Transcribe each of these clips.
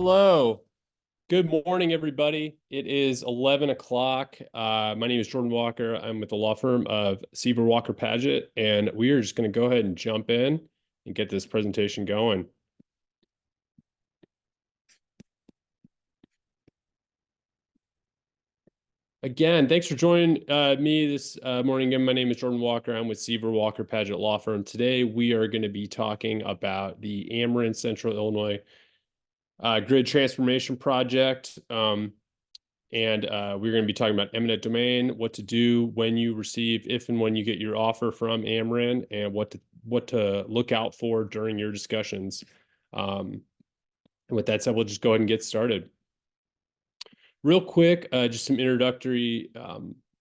Hello. Good morning, everybody. It is 11 o'clock. My name is Jordan Walker. I'm with the law firm of Seaver Walker Paget, and we are just going to go ahead and jump in and get this presentation going. Again, thanks for joining me this morning. Again, my name is Jordan Walker. I'm with Seaver Walker Paget Law Firm. Today, we are going to be talking about the Ameren Central Illinois Grid Transformation Project. And we're going to be talking about eminent domain, what to do when you receive, if and when you get your offer from Ameren, and what to look out for during your discussions. And with that said, we'll just go ahead and get started. Real quick, just some introductory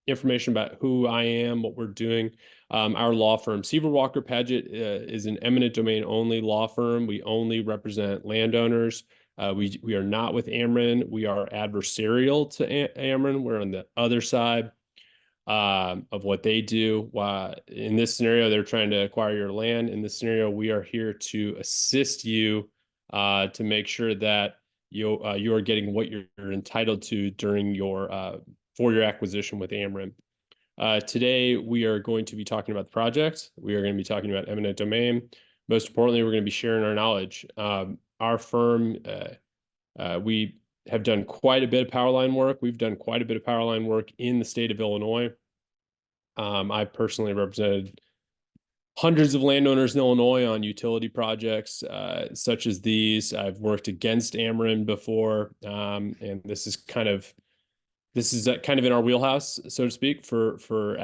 information about who I am, what we're doing. Our law firm, Seaver Walker Paget, is an eminent domain only law firm. We only represent landowners. We are not with Ameren. We are adversarial to Ameren. We're on the other side of what they do. In this scenario, they're trying to acquire your land. In this scenario, we are here to assist you to make sure that you are getting what you're entitled to during for your acquisition with Ameren. Today, we are going to be talking about the project. We are going to be talking about eminent domain. Most importantly, we're going to be sharing our knowledge. Our firm, we have done quite a bit of power line work. We've done quite a bit of power line work in the state of Illinois. I personally represented hundreds of landowners in Illinois on utility projects such as these. I've worked against Ameren before, and this is kind of in our wheelhouse, so to speak, for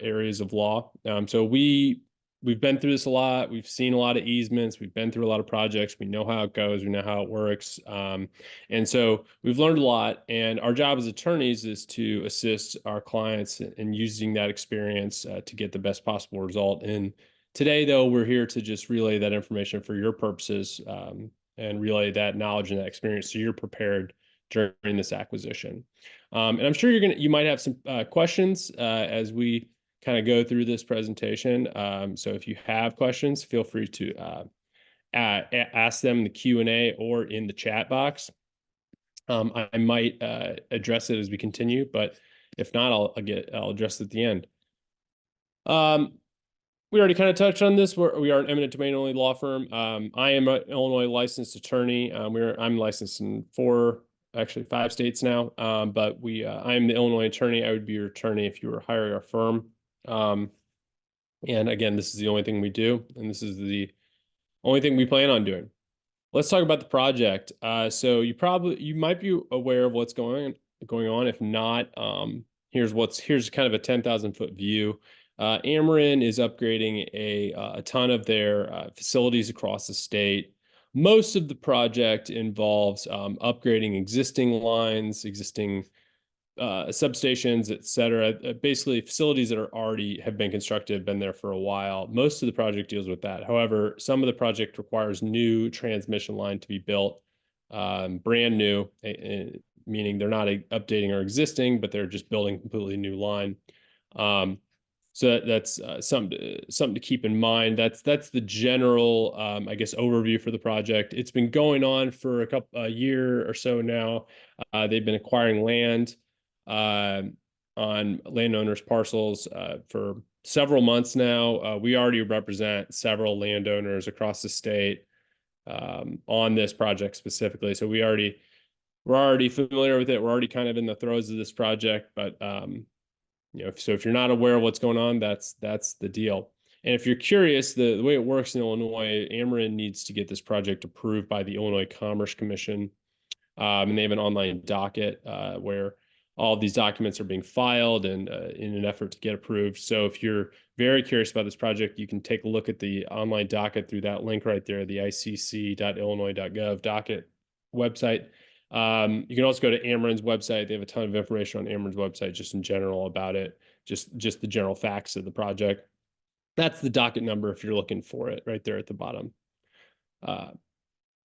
areas of law. So we've been through this a lot. We've seen a lot of easements. We've been through a lot of projects. We know how it goes. We know how it works. And so we've learned a lot. And our job as attorneys is to assist our clients in using that experience to get the best possible result. And today, though, we're here to just relay that information for your purposes and relay that knowledge and that experience so you're prepared during this acquisition. And I'm sure you might have some questions as we kind of go through this presentation. So if you have questions, feel free to ask them in the Q&A or in the chat box. I might address it as we continue, but if not, I'll address it at the end. We already kind of touched on this. We are an eminent domain only law firm. I am an Illinois licensed attorney. I'm licensed in actually 5 states now. But I am the Illinois attorney. I would be your attorney if you were hiring our firm. And again, this is the only thing we do, and this is the only thing we plan on doing. Let's talk about the project. So you might be aware of what's going on. If not, here's kind of a 10,000-foot view. Ameren is upgrading a ton of their facilities across the state. Most of the project involves upgrading existing lines, existing substations, et cetera. Basically, facilities that have been constructed, been there for a while. Most of the project deals with that. However, some of the project requires new transmission line to be built, brand new, meaning they're not updating our existing, but they're just building a completely new line. So that's something to keep in mind. That's the general, I guess, overview for the project. It's been going on for a year or so now. They've been acquiring land on landowners' parcels for several months now. We already represent several landowners across the state on this project specifically. So we're already familiar with it. We're already kind of in the throes of this project, but so if you're not aware of what's going on, that's the deal. And if you're curious, the way it works in Illinois, Ameren needs to get this project approved by the Illinois Commerce Commission. And they have an online docket where all of these documents are being filed and in an effort to get approved. So if you're very curious about this project, you can take a look at the online docket through that link right there, the icc.illinois.gov docket website. You can also go to Ameren's website. They have a ton of information on Ameren's website just in general about it, just the general facts of the project. That's the docket number if you're looking for it right there at the bottom.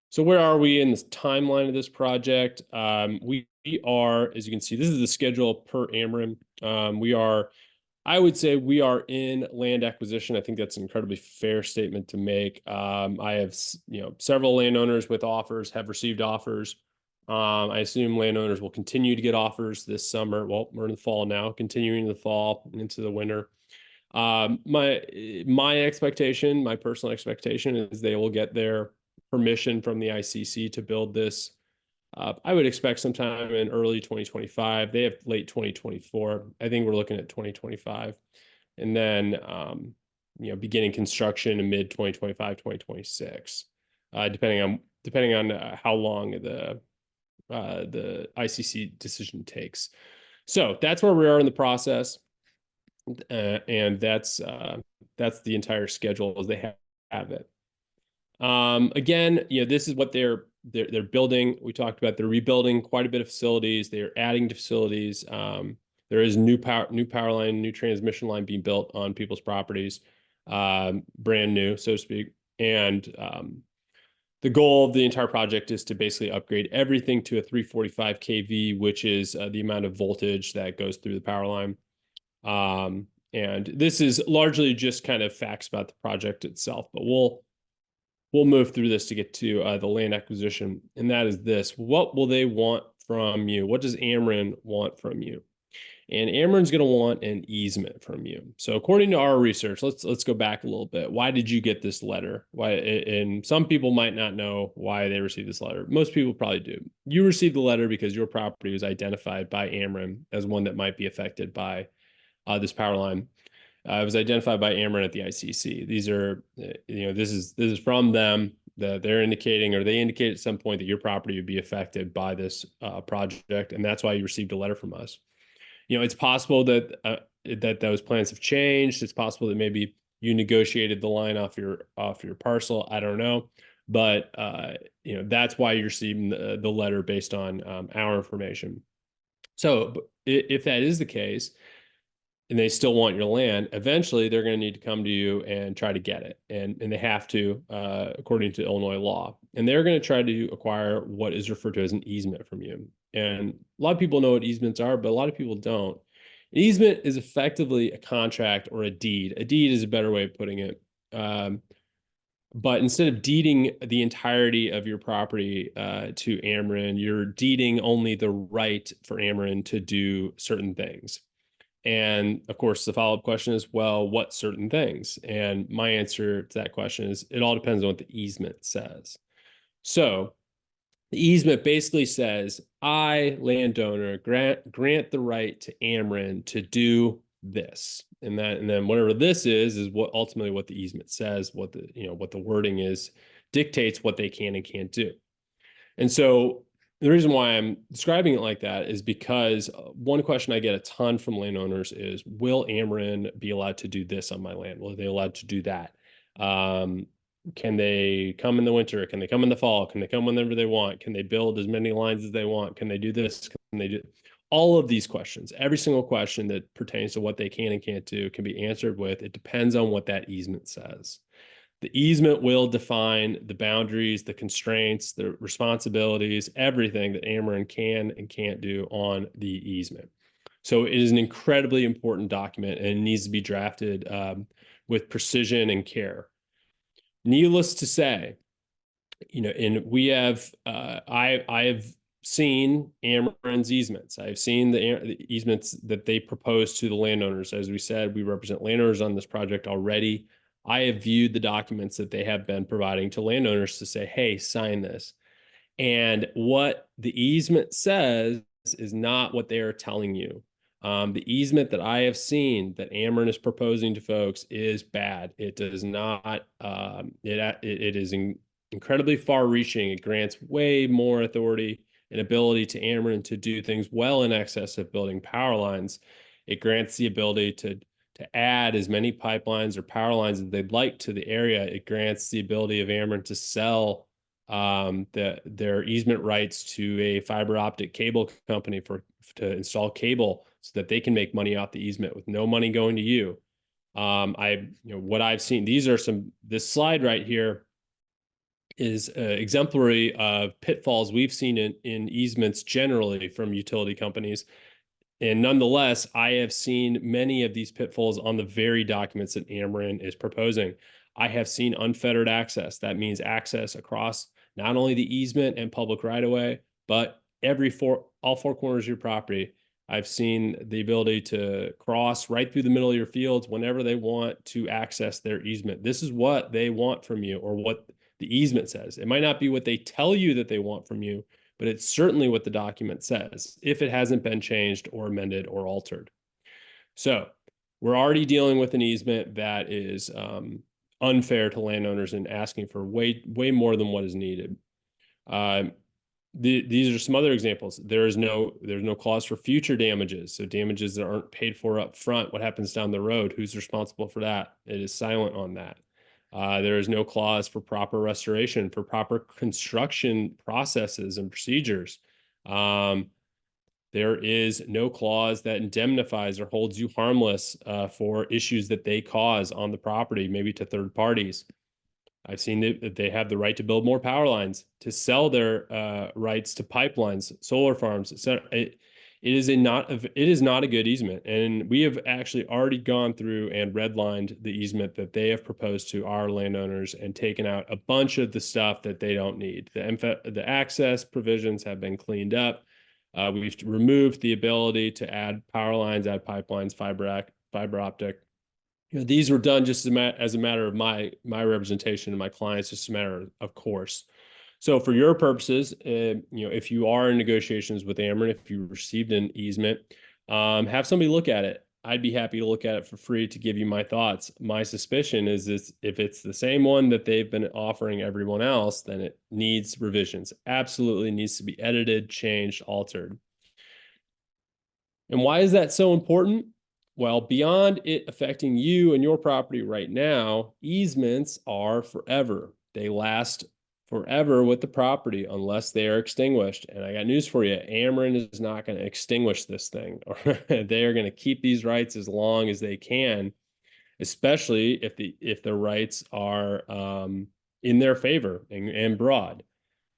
So where are we in this timeline of this project? We are, as you can see, this is the schedule per Ameren. We are I would say we are in land acquisition. I think that's an incredibly fair statement to make. I have, several landowners with offers have received offers. I assume landowners will continue to get offers this summer. Well, we're in the fall now, continuing the fall into the winter. My expectation, my personal expectation, is they will get their permission from the ICC to build this. I would expect sometime in early 2025. They have late 2024. I think we're looking at 2025. And then, beginning construction in mid 2025, 2026, depending on how long the ICC decision takes. So that's where we are in the process. And that's the entire schedule as they have it. Again, this is what they're building. We talked about they're rebuilding quite a bit of facilities. They're adding to facilities. There is new power line, new transmission line being built on people's properties, brand new, so to speak. And the goal of the entire project is to basically upgrade everything to a 345 kV, which is the amount of voltage that goes through the power line. And this is largely just kind of facts about the project itself, but we'll move through this to get to the land acquisition. And that is this: what will they want from you? What does Ameren want from you? And Ameren's going to want an easement from you. So according to our research, let's go back a little bit. Why did you get this letter? Why? And some people might not know why they received this letter. Most people probably do. You received the letter because your property was identified by Ameren as one that might be affected by this power line. It was identified by Ameren at the ICC. These are, this is from them, that they're indicating, or they indicate at some point that your property would be affected by this project, and that's why you received a letter from us. It's possible that those plans have changed. It's possible that maybe you negotiated the line off your parcel. I don't know, but that's why you're receiving the letter based on our information. So if that is the case, and they still want your land, eventually they're going to need to come to you and try to get it. And they have to, according to Illinois law. And they're going to try to acquire what is referred to as an easement from you. And a lot of people know what easements are, but a lot of people don't. An easement is effectively a contract or a deed. A deed is a better way of putting it. But instead of deeding the entirety of your property to Ameren, you're deeding only the right for Ameren to do certain things. And of course, the follow-up question is, well, what certain things? And my answer to that question is, it all depends on what the easement says. So the easement basically says, I, landowner, grant the right to Ameren to do this. And then whatever this is what ultimately what the easement says, what the wording is, dictates what they can and can't do. And so the reason why I'm describing it like that is because one question I get a ton from landowners is, will Ameren be allowed to do this on my land? Will they allowed to do that? Can they come in the winter? Can they come in the fall? Can they come whenever they want? Can they build as many lines as they want? Can they do this? Can they do all of these questions? Every single question that pertains to what they can and can't do can be answered with, it depends on what that easement says. The easement will define the boundaries, the constraints, the responsibilities, everything that Ameren can and can't do on the easement. So it is an incredibly important document, and it needs to be drafted with precision and care. Needless to say, and we have, I have seen Ameren's easements. I've seen the easements that they propose to the landowners. As we said, we represent landowners on this project already. I have viewed the documents that they have been providing to landowners to say, hey, sign this. And what the easement says is not what they are telling you. The easement that I have seen that Ameren is proposing to folks is bad. It does not, it is incredibly far reaching. It grants way more authority and ability to Ameren to do things well in excess of building power lines. It grants the ability to add as many pipelines or power lines as they'd like to the area. It grants the ability of Ameren to sell their easement rights to a fiber optic cable company to install cable so that they can make money off the easement with no money going to you. What I've seen, this slide right here is exemplary of pitfalls we've seen in easements generally from utility companies. And nonetheless, I have seen many of these pitfalls on the very documents that Ameren is proposing. I have seen unfettered access. That means access across not only the easement and public right-of-way, but all four corners of your property. I've seen the ability to cross right through the middle of your fields whenever they want to access their easement. This is what they want from you, or what the easement says. It might not be what they tell you that they want from you, but it's certainly what the document says if it hasn't been changed or amended or altered. So we're already dealing with an easement that is unfair to landowners and asking for way more than what is needed. These are some other examples. There's no clause for future damages. So damages that aren't paid for up front, what happens down the road? Who's responsible for that? It is silent on that. There is no clause for proper restoration, for proper construction processes and procedures. There is no clause that indemnifies or holds you harmless for issues that they cause on the property, maybe to third parties. I've seen that they have the right to build more power lines, to sell their rights to pipelines, solar farms. So it is not a good easement. And we have actually already gone through and redlined the easement that they have proposed to our landowners and taken out a bunch of the stuff that they don't need. The access provisions have been cleaned up. We've removed the ability to add power lines, add pipelines, fiber optic. These were done just as a matter of my representation and my clients, just a matter of course. So for your purposes, if you are in negotiations with Ameren, if you received an easement, have somebody look at it. I'd be happy to look at it for free to give you my thoughts. My suspicion is this: if it's the same one that they've been offering everyone else, then it needs revisions. Absolutely needs to be edited, changed, altered. And why is that so important? Well, beyond it affecting you and your property right now, easements are forever. They last forever with the property unless they are extinguished. And I got news for you. Ameren is not going to extinguish this thing. They are going to keep these rights as long as they can, especially if the rights are in their favor and broad.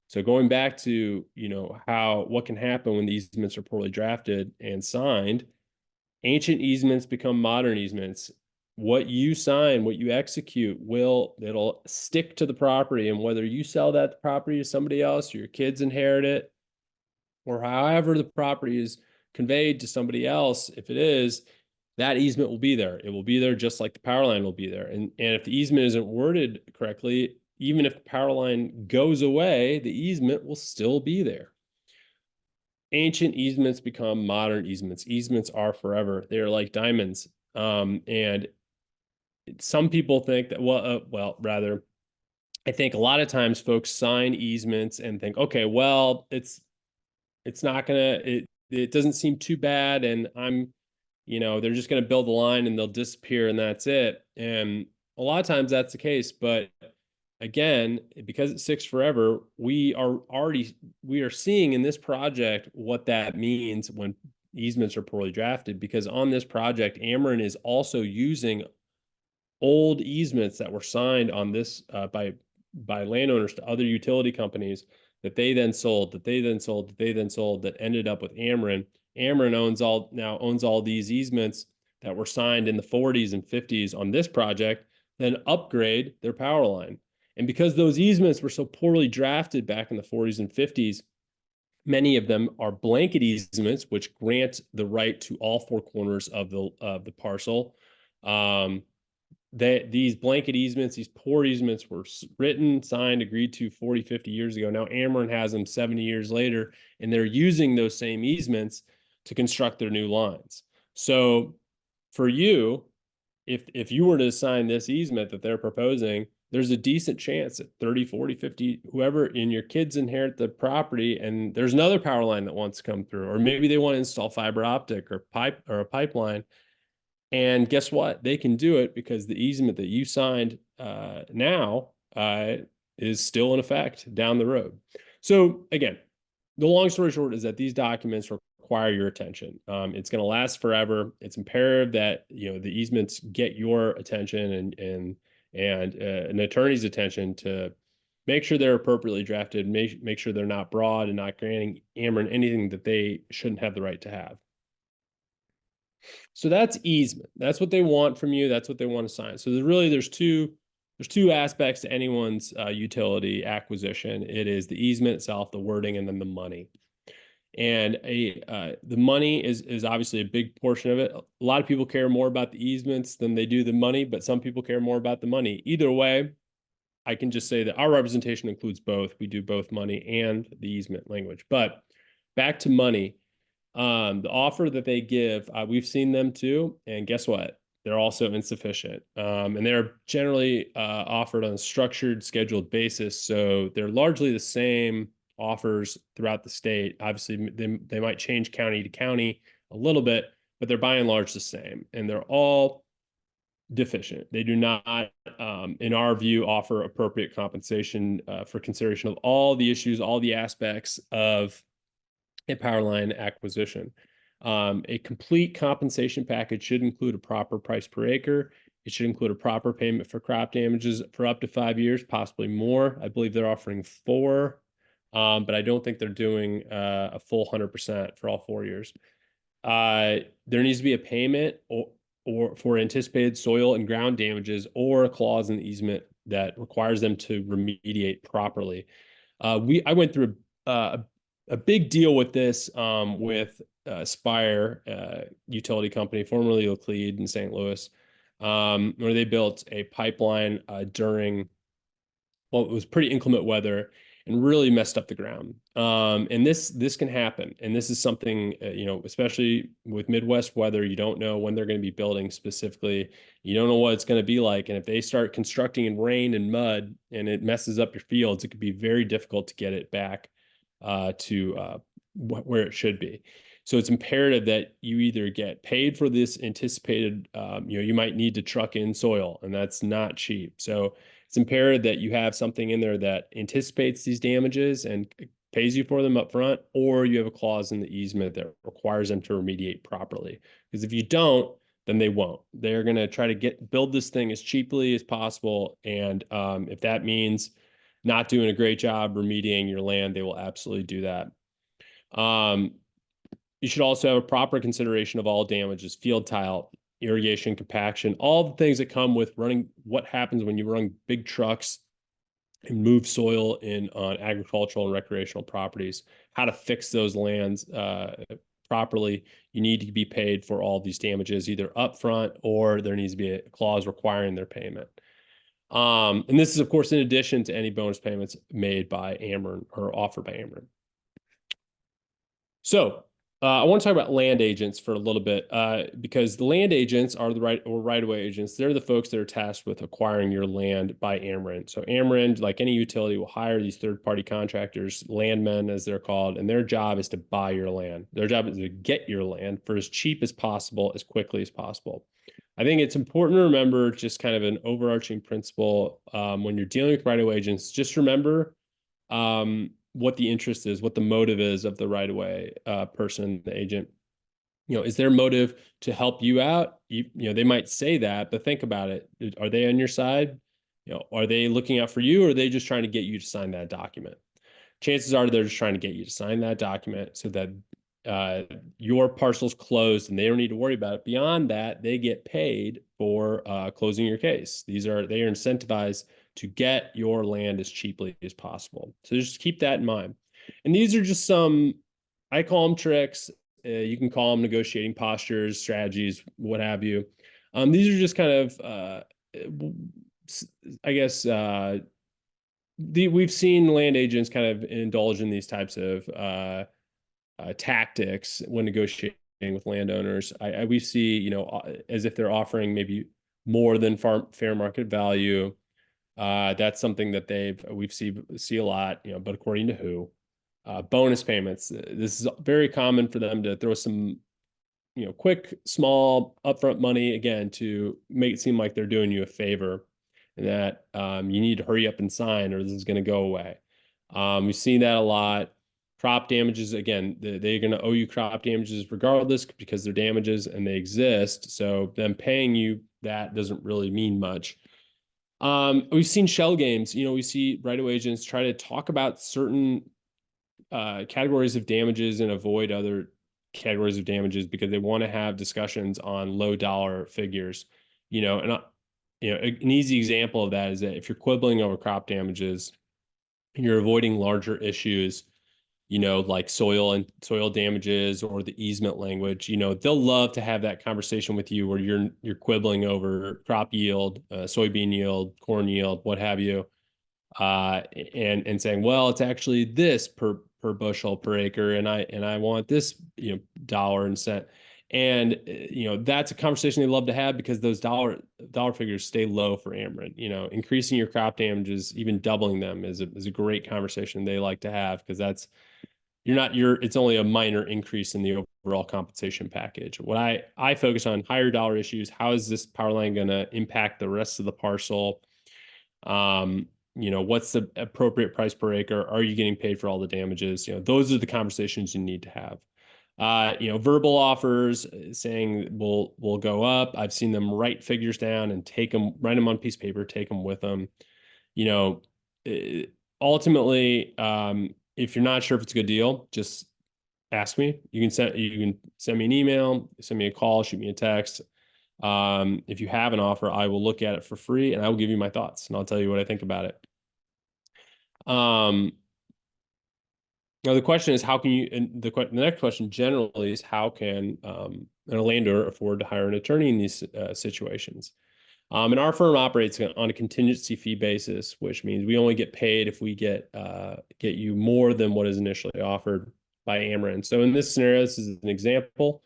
So going back to, what can happen when the easements are poorly drafted and signed, ancient easements become modern easements. What you sign, what you execute it'll stick to the property. And whether you sell that property to somebody else or your kids inherit it, or however the property is conveyed to somebody else, if it is, that easement will be there. It will be there just like the power line will be there. And if the easement isn't worded correctly, even if the power line goes away, the easement will still be there. Ancient easements become modern easements. Easements are forever. They're like diamonds. And some people think that, rather, I think a lot of times folks sign easements and think, okay, well, it's not gonna, it doesn't seem too bad. And they're just going to build the line and they'll disappear and that's it. And a lot of times that's the case. But again, because it sticks forever, we are seeing in this project what that means when easements are poorly drafted, because on this project, Ameren is also using old easements that were signed on this by landowners to other utility companies that they then sold, that ended up with Ameren. Ameren owns all these easements that were signed in the 40s and 50s on this project, then upgrade their power line. And because those easements were so poorly drafted back in the 40s and 50s, many of them are blanket easements, which grant the right to all four corners of the parcel. These blanket easements, these poor easements were written, signed, agreed to 40, 50 years ago. Now Ameren has them 70 years later, and they're using those same easements to construct their new lines. So for you, if you were to sign this easement that they're proposing, there's a decent chance that 30, 40, 50, whoever in your kids inherit the property, and there's another power line that wants to come through, or maybe they want to install fiber optic or a pipeline. And guess what? They can do it because the easement that you signed now is still in effect down the road. So again, the long story short is that these documents require your attention. It's going to last forever. It's imperative that the easements get your attention and an attorney's attention to make sure they're appropriately drafted, make sure they're not broad and not granting Ameren anything that they shouldn't have the right to have. So that's easement. That's what they want from you. That's what they want to sign. So there's two aspects to anyone's utility acquisition. It is the easement itself, the wording, and then the money. And the money is obviously a big portion of it. A lot of people care more about the easements than they do the money, but some people care more about the money. Either way, I can just say that our representation includes both. We do both money and the easement language. But back to money, the offer that they give, we've seen them too, and guess what? They're also insufficient, and they're generally offered on a structured, scheduled basis. So they're largely the same offers throughout the state. Obviously, they might change county to county a little bit, but they're by and large the same, and they're all deficient. They do not, in our view, offer appropriate compensation for consideration of all the issues, all the aspects of a power line acquisition. A complete compensation package should include a proper price per acre. It should include a proper payment for crop damages for up to 5 years, possibly more. I believe they're offering 4, but I don't think they're doing a full 100% for all 4 years. There needs to be a payment or for anticipated soil and ground damages, or a clause in the easement that requires them to remediate properly. I went through a big deal with this with Spire utility company, formerly Euclid in St. Louis, where they built a pipeline during, well, it was pretty inclement weather and really messed up the ground. And this can happen. And this is something, especially with Midwest weather, you don't know when they're going to be building specifically. You don't know what it's going to be like. And if they start constructing in rain and mud and it messes up your fields, it could be very difficult to get it back to where it should be. So it's imperative that you either get paid for this anticipated, you might need to truck in soil, and that's not cheap. So it's imperative that you have something in there that anticipates these damages and pays you for them up front, or you have a clause in the easement that requires them to remediate properly. Because if you don't, then they won't. They're going to try to build this thing as cheaply as possible. And if that means not doing a great job remediating your land, they will absolutely do that. You should also have a proper consideration of all damages, field tile, irrigation, compaction, all the things that come with running, what happens when you run big trucks and move soil in on agricultural and recreational properties, how to fix those lands properly. You need to be paid for all these damages, either upfront or there needs to be a clause requiring their payment. And this is, of course, in addition to any bonus payments made by Ameren or offered by Ameren. So I want to talk about land agents for a little bit because the land agents are the right-of-way agents. They're the folks that are tasked with acquiring your land by Ameren. So Ameren, like any utility, will hire these third-party contractors, landmen as they're called, and their job is to buy your land. Their job is to get your land for as cheap as possible, as quickly as possible. I think it's important to remember just kind of an overarching principle when you're dealing with right-of-way agents. Just remember what the interest is, what the motive is of the right-of-way person, the agent. Is their motive to help you out? They might say that, but think about it. Are they on your side? Are they looking out for you, or are they just trying to get you to sign that document? Chances are they're just trying to get you to sign that document so that your parcel's closed and they don't need to worry about it. Beyond that, they get paid for closing your case. They are incentivized to get your land as cheaply as possible. So just keep that in mind. And these are just some, I call them tricks. You can call them negotiating postures, strategies, what have you. These are just kind of, I guess, we've seen land agents kind of indulge in these types of tactics when negotiating with landowners. We see, as if they're offering maybe more than fair market value. That's something that we've see a lot, but according to who? Bonus payments. This is very common for them to throw some, quick, small upfront money again to make it seem like they're doing you a favor, and that you need to hurry up and sign or this is going to go away. We've seen that a lot. Crop damages, again, they're going to owe you crop damages regardless because they're damages and they exist. So them paying you that doesn't really mean much. We've seen shell games. We see right-of-way agents try to talk about certain categories of damages and avoid other categories of damages because they want to have discussions on low dollar figures. An easy example of that is that if you're quibbling over crop damages, you're avoiding larger issues, like soil damages or the easement language. They'll love to have that conversation with you where you're quibbling over crop yield, soybean yield, corn yield, what have you, and saying, well, it's actually this per bushel per acre, and I want this, dollar and cent. And that's a conversation they love to have because those dollar figures stay low for Ameren. Increasing your crop damages, even doubling them, is a great conversation they like to have because that's it's only a minor increase in the overall compensation package. What I focus on higher dollar issues. How is this power line going to impact the rest of the parcel? What's the appropriate price per acre? Are you getting paid for all the damages? Those are the conversations you need to have. Verbal offers saying we'll go up. I've seen them write figures down and write them on a piece of paper, take them with them. Ultimately, if you're not sure if it's a good deal, just ask me. You can send me an email, send me a call, shoot me a text. If you have an offer, I will look at it for free and I will give you my thoughts and I'll tell you what I think about it. Now the question is, how can you, and the next question generally is, how can a landowner afford to hire an attorney in these situations? And our firm operates on a contingency fee basis, which means we only get paid if we get you more than what is initially offered by Ameren. So in this scenario, this is an example.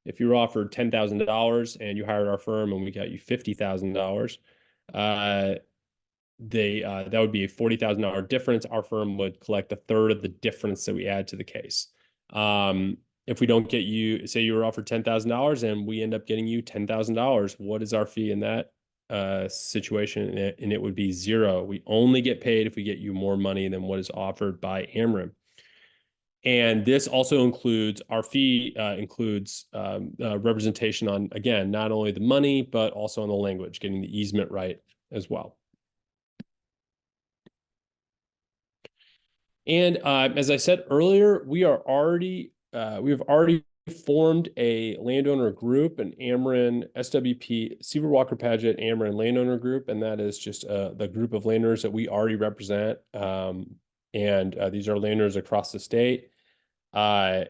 If you were offered $10,000 and you hired our firm and we got you $50,000, that would be a $40,000 difference. Our firm would collect a third of the difference that we add to the case. If we don't get you, say you were offered $10,000 and we end up getting you $10,000, what is our fee in that situation? And it would be zero. We only get paid if we get you more money than what is offered by Ameren. And this also includes, our fee includes representation on, again, not only the money, but also on the language, getting the easement right as well. And as I said earlier, we have already formed a landowner group, an Ameren SWP, Seaver Walker Paget Ameren landowner group, and that is just the group of landowners that we already represent. These are landowners across the state. If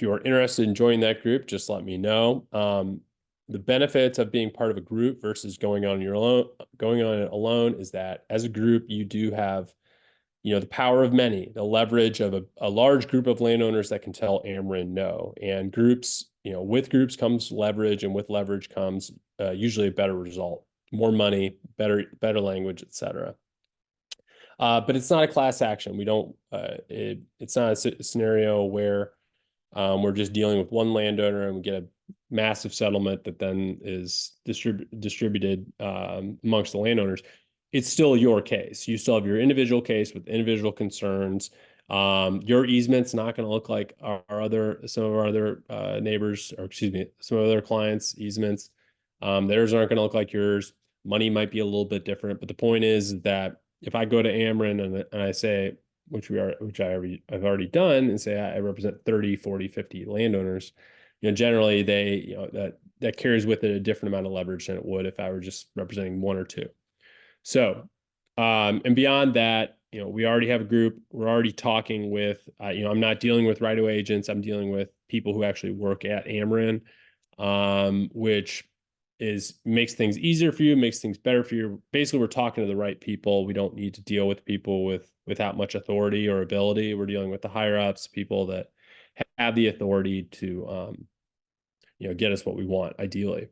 you are interested in joining that group, just let me know. The benefits of being part of a group versus going on it alone is that as a group, you do have, the power of many, the leverage of a large group of landowners that can tell Ameren no. And groups, with groups comes leverage, and with leverage comes usually a better result, more money, better language, etc. But it's not a class action. We don't. It's not a scenario where we're just dealing with one landowner and we get a massive settlement that then is distributed amongst the landowners. It's still your case. You still have your individual case with individual concerns. Your easement's not going to look like some of our other neighbors, or excuse me, some of other clients' easements. Theirs aren't going to look like yours. Money might be a little bit different, but the point is that if I go to Ameren and I say, which I've already done, and say I represent 30, 40, 50 landowners, generally that carries with it a different amount of leverage than it would if I were just representing one or two. So, and beyond that, we already have a group. We're already talking with, I'm not dealing with right-of-way agents. I'm dealing with people who actually work at Ameren, which makes things easier for you, makes things better for you. Basically, we're talking to the right people. We don't need to deal with people without much authority or ability. We're dealing with the higher ups, people that have the authority to, get us what we want, ideally.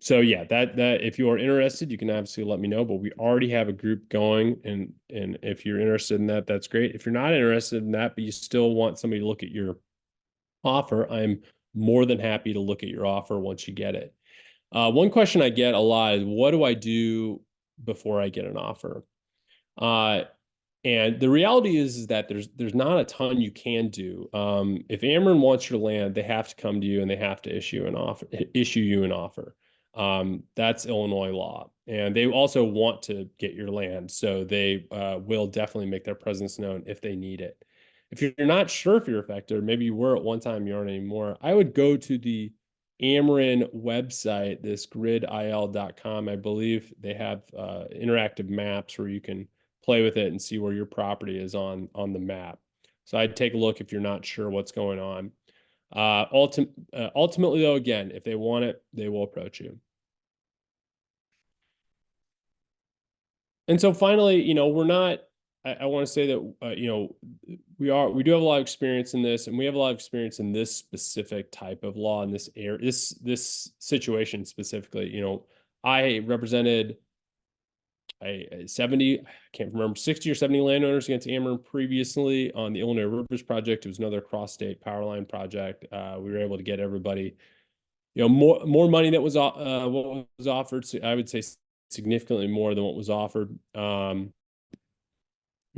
So yeah, that if you are interested, you can obviously let me know, but we already have a group going, and if you're interested in that, that's great. If you're not interested in that, but you still want somebody to look at your offer, I'm more than happy to look at your offer once you get it. One question I get a lot is, what do I do before I get an offer? And the reality is that there's not a ton you can do. If Ameren wants your land, they have to come to you and they have to issue you an offer. That's Illinois law. And they also want to get your land, so they will definitely make their presence known if they need it. if you're not sure if you're affected, or maybe you were at one time, you aren't anymore, I would go to the Ameren website, this gridil.com. I believe they have interactive maps where you can play with it and see where your property is on the map. So I'd take a look if you're not sure what's going on. Ultimately, though, again, if they want it, they will approach you. And so finally, we're not, I want to say that, we do have a lot of experience in this, and we have a lot of experience in this specific type of law in this area, this situation specifically. I represented a 70, I can't remember, 60 or 70 landowners against Ameren previously on the Illinois Rivers project. It was another cross-state power line project. We were able to get everybody, more money that was what was offered. So I would say significantly more than what was offered. And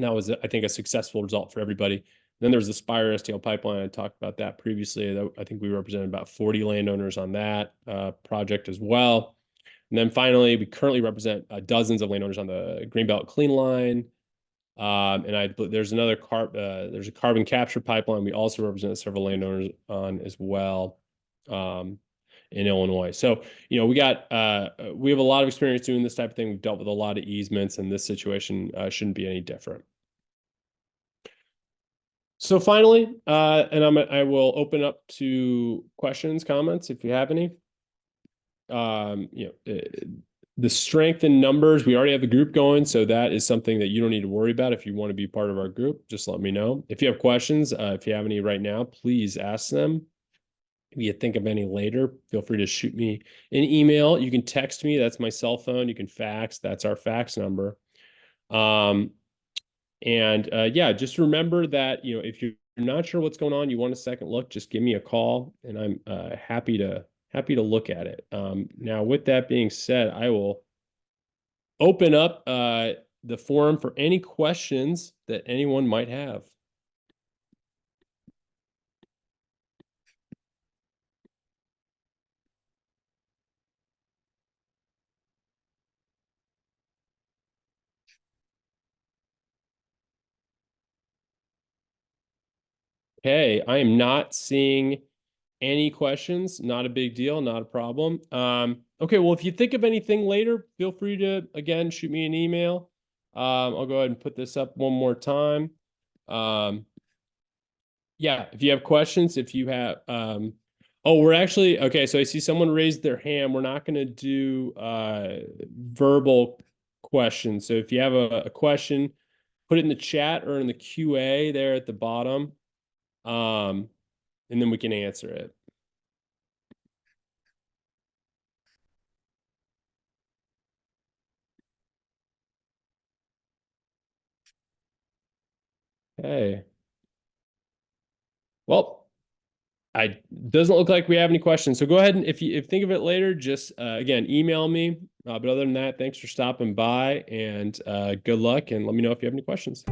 that was, I think, a successful result for everybody. Then there was the Spire STL pipeline. I talked about that previously. I think we represented about 40 landowners on that project as well. And then finally, we currently represent dozens of landowners on the Greenbelt Clean Line. And there's there's a carbon capture pipeline we also represent several landowners on as well. In Illinois. So, we have a lot of experience doing this type of thing. We've dealt with a lot of easements, and this situation shouldn't be any different. So finally, and I will open up to questions, comments, if you have any. The strength in numbers, we already have the group going, so that is something that you don't need to worry about. If you want to be part of our group, just let me know. If you have questions, if you have any right now, please ask them. If you think of any later, feel free to shoot me an email. You can text me. That's my cell phone. You can fax. That's our fax number. Yeah, just remember that, if you're not sure what's going on, you want a second look, just give me a call, and I'm happy to look at it. Now, with that being said, I will open up the forum for any questions that anyone might have. Okay, I am not seeing any questions. Not a big deal, not a problem. Okay, well, if you think of anything later, feel free to, again, shoot me an email. I'll go ahead and put this up one more time. Yeah, if you have questions, if you have, we're actually, okay, so I see someone raised their hand. We're not going to do verbal questions. So if you have a question, put it in the chat or in the QA there at the bottom. And then we can answer it. Okay. Well, doesn't look like we have any questions. So go ahead and if you think of it later, just again, email me. But other than that, thanks for stopping by, and good luck, and let me know if you have any questions.